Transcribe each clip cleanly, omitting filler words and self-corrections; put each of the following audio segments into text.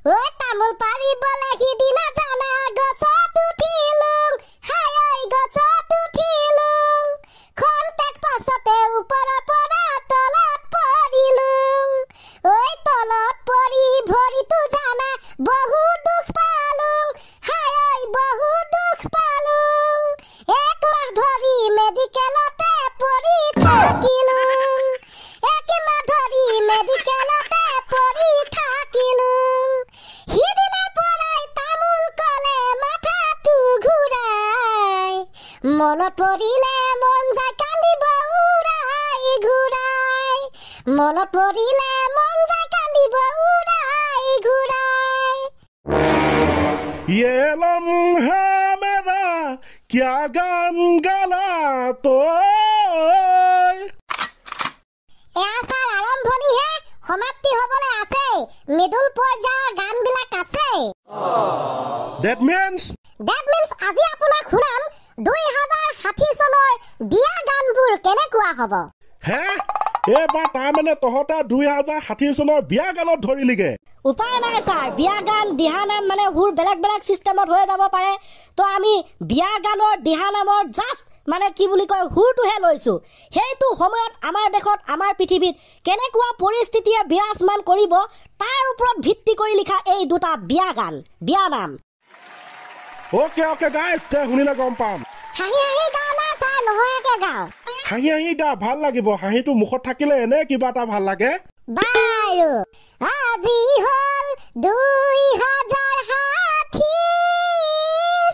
ঐ তামোল পাৰিবলে সিদিনা জানা গছত উঠিলোং হাই ঐ গছত উঠিলোং খন্তেক পাছতে ওপৰৰ পৰা তলত পৰিলোং ঐ তলত পৰি ভৰিটো জানা বহু দুখ পালোং হাই ঐ বহু দুখ পালোং 1 মাহ ধৰি মেডিকেলতে পৰি থাকিলোং 1 মাহ ধৰি মেডিকেলতে পৰি থাকিলোং সিদিনাৰ পৰাই তামোল কলে মাথাটো ঘূৰাই মনত পৰিলে মন যায় কান্দিব উৰাই ঘূৰাই মনত পৰিলে মন যায় কান্দিব উৰাই ঘূৰাই ये लम्हा मेरा क्या गान गाला तो এয়াচাৰ আৰম্ভণিহে সমাপ্তি হ'বলৈ আছে মিডল পৰ্যায়ৰ গানবিলাক আছে That means আজি আপোনাক শুনাম 2060 চনৰ বিয়া গানবোৰ কেনেকুৱা হ'ব হে এবাৰ তাৰমানে তহঁতে 2060 চনৰ বিয়া গানত ধৰিলিগে উপায় নাই স্যাৰ বিয়া গান দিহানাম মানে হুৰ বেলেগ বেলেগ সিস্টেমত হৈ যাব পাৰে তো আমি বিয়া গানৰ দিহানামৰ জাস্ট মানে কি বুলি কয় হুৰটোহে লৈছো সেইটো সময়ত আমাৰ দেশত আমাৰ পৃথিৱীত কেনেকুৱা পৰিস্থিতিয়ে বিৰাজমান কৰিব তাৰ ওপৰত ভিত্তি কৰি লিখা এই দুটা বিয়া গান বিয়া নাম ওকে গাইজ তে শুনিলে গম পাম হাঁহি গাওঁ না স্যাৰ নহয়কে গাওঁ হাঁহি গা ভাল লাগিব হাঁহিটো মুখত থাকিলে এনে কিবা এটা ভাল লাগে বাৰু আজি হল 2060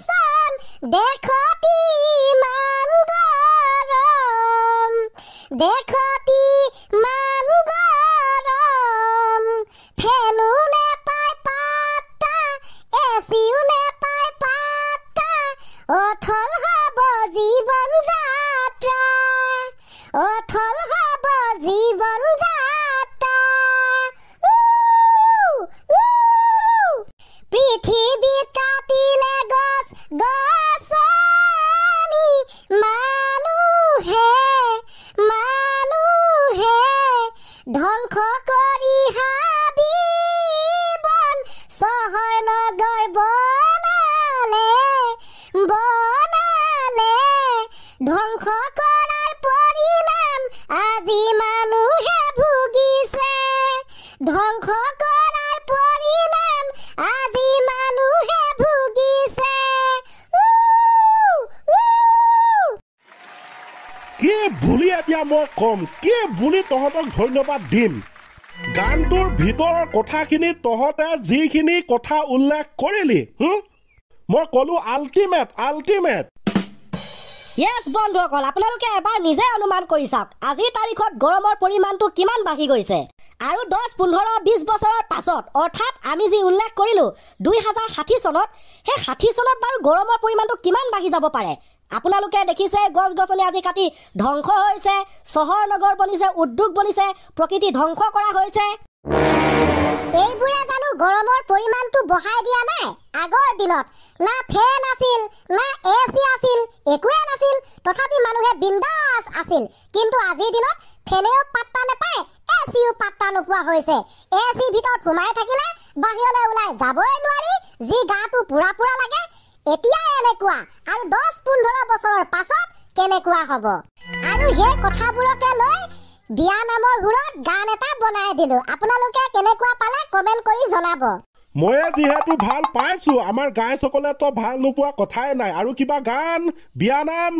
চন দেখতি মান গৰম দেখতি মান গৰম ফেনো নেপায় পাত্তা এচিও নেপায় পাত্তা অথল হব জীৱন যাত্ৰা অথল হব জীৱন যাত্ৰা পৃথিৱীত কাটিলে গছ গছনি মানুহে ধ্বংস কৰি হাবিবন চহৰ নগৰ বনালে ধ্বংস কৰাৰ পৰিণাম আজি মানুহে ভুগিছে ধ্বংস কৰাৰ পৰিণাম আজি মানুহে ভুগিছে কি বুলি এতিয়া মই কম কি বুলি তহঁতক ধন্যবাদ দিম গানটোৰ ভিতৰৰ কথাখিনি তহঁতে যিখিনি কথা উল্লেখ কৰিলি মই কলো আল্টিমেট ইয়েছ বন্ধুসকল আপোনালোকে এবাৰ নিজে অনুমান কৰি চাওক আজিৰ তাৰিখত গৰমৰ পৰিমাণটো কিমান বাঢ়ি গৈছে আৰু 10-15-20 বছৰৰ পাছত অৰ্থাৎ আমি যি উল্লেখ কৰিলো 2060 চনত সেই 60 চনত বাৰু গৰমৰ পৰিমাণটো কিমান বাঢ়ি যাব পাৰে আপোনালোকে দেখিছে গছ গছনি আজি কাটি ধ্বংস হৈছে চহৰ নগৰ বনিছে উদ্যোগ বনিছে প্ৰকৃতি ধ্বংস কৰা হৈছে এইবোৰে জানো গৰমৰ পৰিমাণটো বঢ়াই দিয়া নাই আগৰ দিনত না ফেন আছিল না এচি আছিল একোৱে নাছিল তথাপি মানুহে বিন্দাস আছিল কিন্তু আজিৰ দিনত ফেনেও পাত্তা নাপায় এচিও পাত্তা নোপোৱা হৈছে এচিৰ ভিতৰত সোমাই থাকিলে বাহিৰলৈ ওলাই যাবই নোৱাৰি যি গাটো পুৰা পুৰা লাগে এতিয়াই এনেকুৱা আৰু 10-15 বছৰৰ পাছত কেনেকুৱা হ'ব আৰু সেই কথাবোৰকে লৈ বিয়া নামৰ হুৰত গান এটা বনাই দিলো আপোনালোকে কেনেকুৱা পালে কমেন্ট কৰি জনাব ময়ে যিহেতু ভাল পাইছো আমাৰ গায়কসকলে তো ভাল নোপোৱা কথাই নাই আৰু কিবা গান বিয়া নাম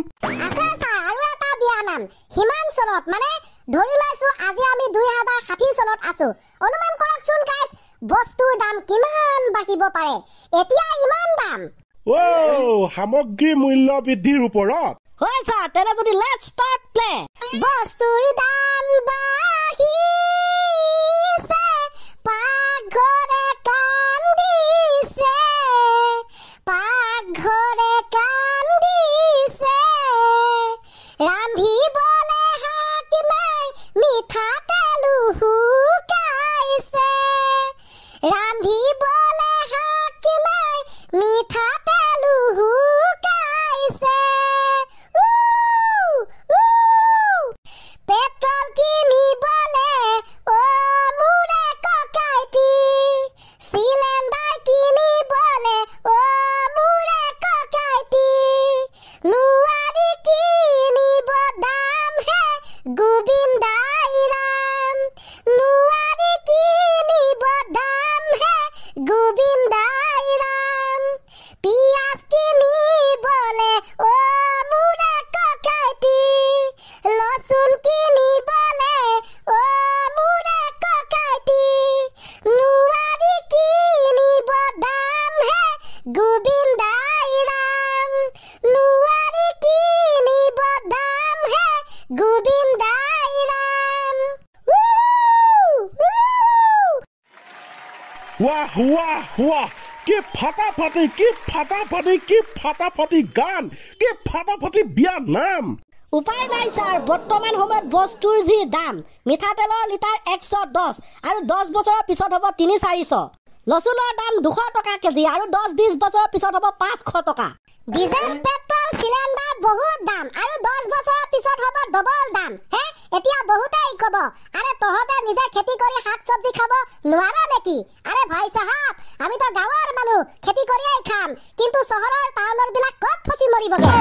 আছে স্যাৰ আৰু এটা বিয়া নাম হিমান চনত মানে ধৰি লৈছো আজি আমি 2060 চনত আছো অনুমান কৰকচোন গাইজ বস্তুৰ দাম কিমান বাঢ়িব পাৰে এতিয়া ইমান দাম সামগ্ৰী মূল্য বৃদ্ধিৰ ওপৰত হয় স্যাৰ তেনে যদি লেটস ষ্টাৰ্ট প্লে বস্তুৰ দাম বাঢ়িছে পাকঘৰে কান্দিছে ৰান্ধিবলে শাক নাই মিঠাতেলো শুকাইছে ৰান্ধিবলে শাক নাই মিঠাতেলো শুকাইছে পেট্ৰল কিনিবলে মোৰে ককাইটি চিলেণ্ডাৰ ৱাহ কি ফাটাফাটি গান কি ফাটাফাটি বিয়া নাম উপায় নাই ছাৰ বৰ্তমান সময়ত বস্তুৰ যি দাম মিঠাতেলৰ লিটাৰ 110 আৰু 10 বছৰৰ পিছত হ'ব 3-400 লচুনৰ দাম 200 টকা কেজি আৰু 10-20 বছৰৰ পিছত হ'ব 500 টকা ডিজেল পেট্ৰল সিলিন্ডাৰ বহুত দাম আৰু 10 বছৰৰ পিছত হ'ব ডবল দাম হে এতিয়া বহুতেই কব আৰে তহতে নিজে খেতি কৰি শাক সবজি খাব নোৱাৰা নেকি আৰে ভাই সাহেব আমি তো গাঁৱৰ মানুহ খেতি কৰিয়েই খাম কিন্তু চহৰৰ টাউনৰ বিলাক কত ফসি মৰিবগে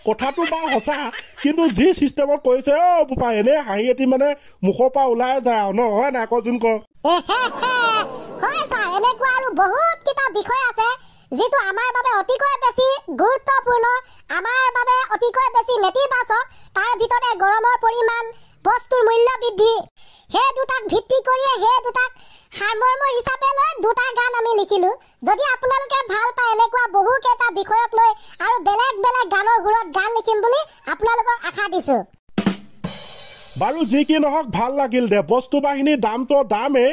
কথাটো বা সঁচা কিন্তু যি সিস্টেমত কৈছে বুপা এনে হাঁহি এটি মানে মুখৰ পৰা ওলাই যায় ন হয় না কচোন ক হয় ছাৰ এনেকুৱা আৰু বহুত কিটা বিষয় আছে যেটো আমাৰ বাবে অতিকৈ বেছি গুৰুত্বপূৰ্ণ আমাৰ বাবে অতিকৈ বেছি নেতিবাচক তাৰ ভিতৰতে গৰমৰ পৰিমাণ বস্তুৰ মূল্য বৃদ্ধি হে দুটাক ভিত্তি কৰিয়ে হে দুটাক সামৰ্ম হিচাপে লৈ দুটা গান আমি লিখিলো যদি আপোনালোকে ভাল পায় এনেকুৱা বহু কেইটা বিষয়ক লৈ আৰু বেলেগ বেলেগ গানৰ সুৰত গান লিখিম বুলি আপোনালোকক আশা দিছো বাৰু যি কি নহওক ভাল লাগিল দে বস্তু বাহিনীৰ দামটো দামে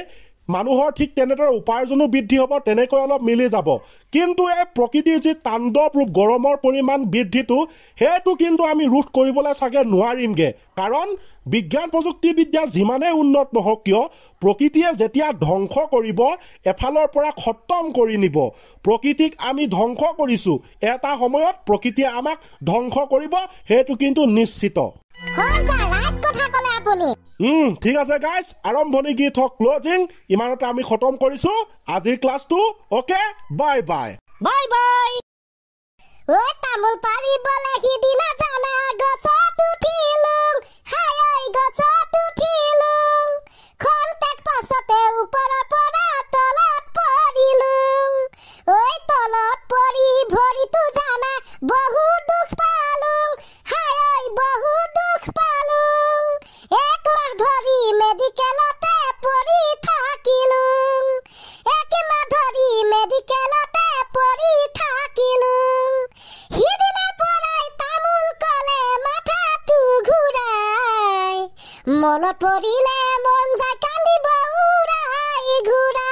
মানুহৰ ঠিক তেনেদৰে উপাৰ্জনো বৃদ্ধি হ'ব তেনেকৈ অলপ মিলি যাব কিন্তু এই প্ৰকৃতিৰ যি তাণ্ডৱ ৰূপ গৰমৰ পৰিমাণ বৃদ্ধিটো হেতু কিন্তু আমি ৰোধ কৰিবলৈ চাগে নোৱাৰিমগে কাৰণ বিজ্ঞান প্ৰযুক্তিবিদ্যা যিমানে উন্নত নহওক কিয় প্ৰকৃতিয়ে যেতিয়া ধ্বংস কৰিব এফালৰ পৰা খতম কৰি নিব প্ৰকৃতিক আমি ধ্বংস কৰিছো এটা সময়ত প্ৰকৃতিয়ে আমাক ধ্বংস কৰিব হেতু কিন্তু নিশ্চিত হয় ছাৰ ৰাইট কথা ক'লে আপুনি ঠিক আছে গাইজ আৰম্ভণি গীত হওক ক্লোজিং ইমানতে আমি খতম কৰিছো আজিৰ ক্লাছটো ওকে বাই বাই ঐ তামোল পাৰিবলে সিদিনা জানা গছত উঠিলোঁ হাই ঐ গছত উঠিলোঁ খন্তেক পাছতে ওপৰৰ পৰা তলত পৰিলোঁ ঐ তলত পৰি ভৰিটো জানা বহু দুখ পালোঁ হাই ঐ বহু দুখ পালোঁ 1 মাহ ধৰি মেডিকেলতে পৰি থাকিলোঁ 1 মাহ ধৰি মেডিকেলতে পৰি থাকিলোঁ সিদিনাৰ পৰাই তামোল কলে মাথাটো ঘূৰাই মনত পৰিলে মন যায় কান্দিব উৰাই ঘূৰাই